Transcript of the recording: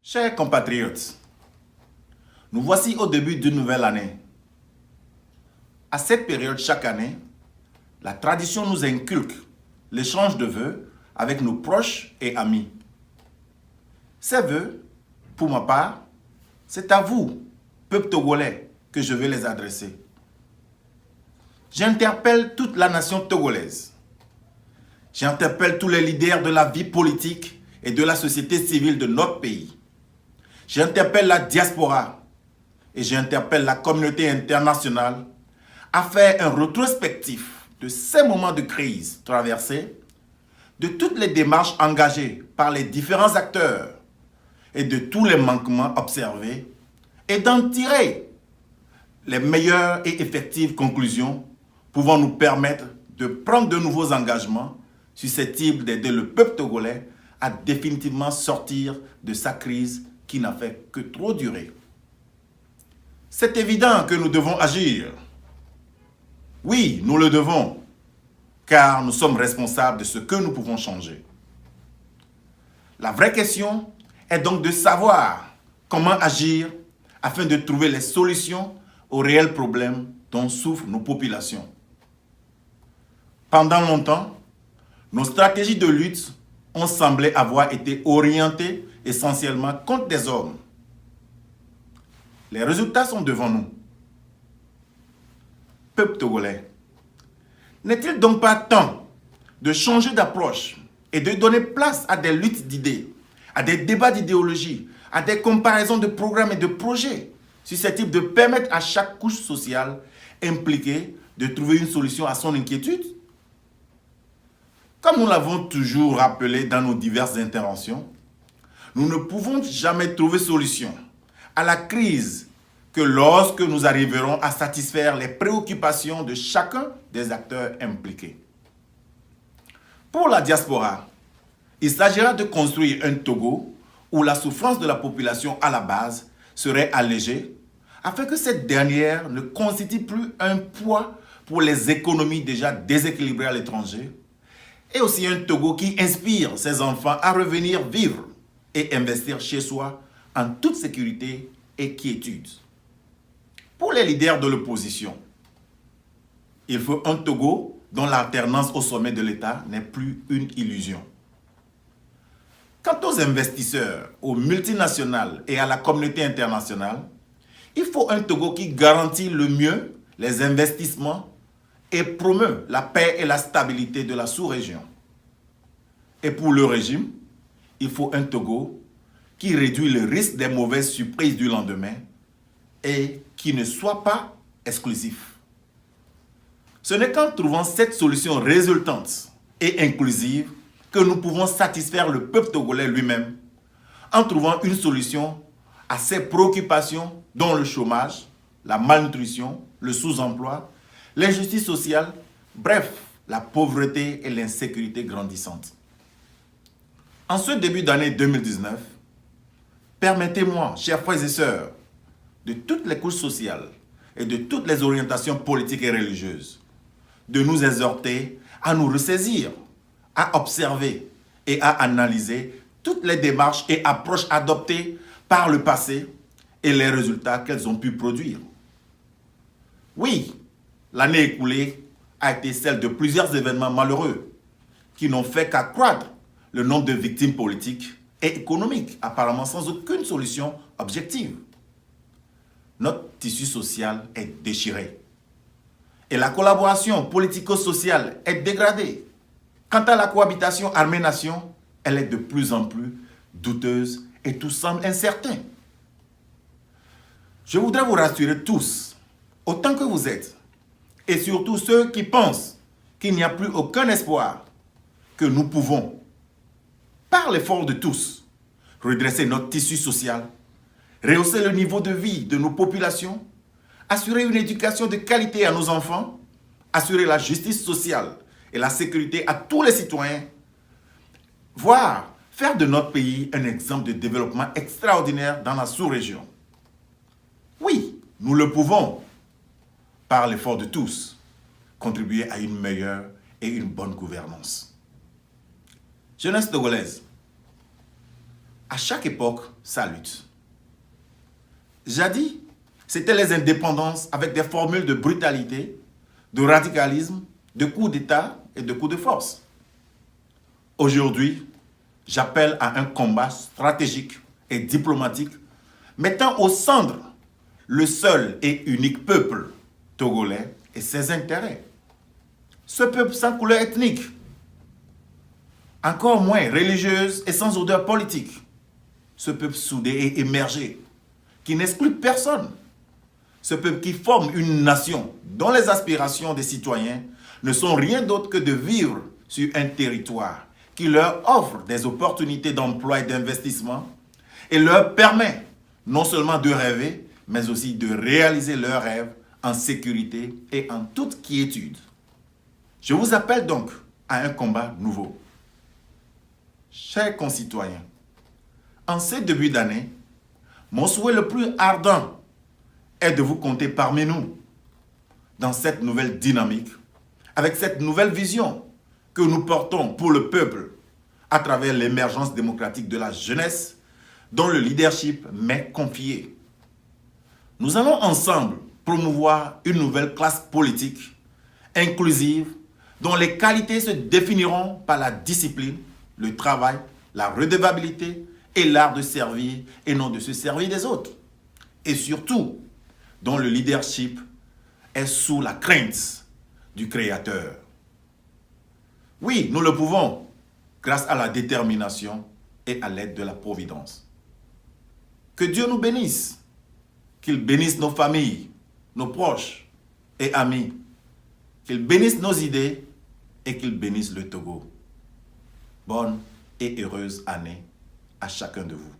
Chers compatriotes, nous voici au début d'une nouvelle année. À cette période, chaque année, la tradition nous inculque l'échange de vœux avec nos proches et amis. Ces vœux, pour ma part, c'est à vous, peuple togolais, que je vais les adresser. J'interpelle toute la nation togolaise. J'interpelle tous les leaders de la vie politique et de la société civile de notre pays. J'interpelle la diaspora et j'interpelle la communauté internationale à faire un rétrospectif de ces moments de crise traversés, de toutes les démarches engagées par les différents acteurs et de tous les manquements observés et d'en tirer les meilleures et effectives conclusions pouvant nous permettre de prendre de nouveaux engagements susceptibles d'aider le peuple togolais à définitivement sortir de sa crise qui n'a fait que trop durer. C'est évident que nous devons agir. Oui, nous le devons, car nous sommes responsables de ce que nous pouvons changer. La vraie question est donc de savoir comment agir afin de trouver les solutions aux réels problèmes dont souffrent nos populations. Pendant longtemps, nos stratégies de lutte ont semblé avoir été orientées essentiellement contre des hommes. Les résultats sont devant nous. Peuple togolais, n'est-il donc pas temps de changer d'approche et de donner place à des luttes d'idées, à des débats d'idéologie, à des comparaisons de programmes et de projets susceptibles de permettre à chaque couche sociale impliquée de trouver une solution à son inquiétude? Comme nous l'avons toujours rappelé dans nos diverses interventions, nous ne pouvons jamais trouver solution à la crise que lorsque nous arriverons à satisfaire les préoccupations de chacun des acteurs impliqués. Pour la diaspora, il s'agira de construire un Togo où la souffrance de la population à la base serait allégée afin que cette dernière ne constitue plus un poids pour les économies déjà déséquilibrées à l'étranger, et aussi un Togo qui inspire ses enfants à revenir vivre et investir chez soi en toute sécurité et quiétude. Pour les leaders de l'opposition, il faut un Togo dont l'alternance au sommet de l'État n'est plus une illusion. Quant aux investisseurs, aux multinationales et à la communauté internationale, il faut un Togo qui garantit le mieux les investissements et promeut la paix et la stabilité de la sous-région. Et pour le régime, il faut un Togo qui réduit le risque des mauvaises surprises du lendemain et qui ne soit pas exclusif. Ce n'est qu'en trouvant cette solution résultante et inclusive que nous pouvons satisfaire le peuple togolais lui-même, en trouvant une solution à ses préoccupations dont le chômage, la malnutrition, le sous-emploi, l'injustice sociale, bref, la pauvreté et l'insécurité grandissante. En ce début d'année 2019, permettez-moi, chers frères et sœurs, de toutes les couches sociales et de toutes les orientations politiques et religieuses, de nous exhorter à nous ressaisir, à observer et à analyser toutes les démarches et approches adoptées par le passé et les résultats qu'elles ont pu produire. Oui, l'année écoulée a été celle de plusieurs événements malheureux qui n'ont fait qu'accroître le nombre de victimes politiques et économiques, apparemment sans aucune solution objective. Notre tissu social est déchiré et la collaboration politico-sociale est dégradée. Quant à la cohabitation armée-nation, elle est de plus en plus douteuse et tout semble incertain. Je voudrais vous rassurer tous, autant que vous êtes, et surtout ceux qui pensent qu'il n'y a plus aucun espoir, que nous pouvons, par l'effort de tous, redresser notre tissu social, rehausser le niveau de vie de nos populations, assurer une éducation de qualité à nos enfants, assurer la justice sociale et la sécurité à tous les citoyens, voire faire de notre pays un exemple de développement extraordinaire dans la sous-région. Oui, nous le pouvons, par l'effort de tous, contribuer à une meilleure et une bonne gouvernance. Jeunesse togolaise, à chaque époque sa lutte. Jadis, c'était les indépendances avec des formules de brutalité, de radicalisme, de coups d'État et de coups de force. Aujourd'hui, j'appelle à un combat stratégique et diplomatique mettant au centre le seul et unique peuple togolais et ses intérêts. Ce peuple sans couleur ethnique, encore moins religieuse et sans odeur politique. Ce peuple soudé et émergé, qui n'exclut personne. Ce peuple qui forme une nation dont les aspirations des citoyens ne sont rien d'autre que de vivre sur un territoire qui leur offre des opportunités d'emploi et d'investissement et leur permet non seulement de rêver, mais aussi de réaliser leurs rêves en sécurité et en toute quiétude. Je vous appelle donc à un combat nouveau. Chers concitoyens, en ces débuts d'année, mon souhait le plus ardent est de vous compter parmi nous dans cette nouvelle dynamique, avec cette nouvelle vision que nous portons pour le peuple à travers l'émergence démocratique de la jeunesse dont le leadership m'est confié. Nous allons ensemble promouvoir une nouvelle classe politique inclusive dont les qualités se définiront par la discipline, le travail, la redevabilité et l'art de servir et non de se servir des autres. Et surtout, dont le leadership est sous la crainte du Créateur. Oui, nous le pouvons grâce à la détermination et à l'aide de la Providence. Que Dieu nous bénisse, qu'il bénisse nos familles, nos proches et amis, qu'il bénisse nos idées et qu'il bénisse le Togo. Bonne et heureuse année à chacun de vous.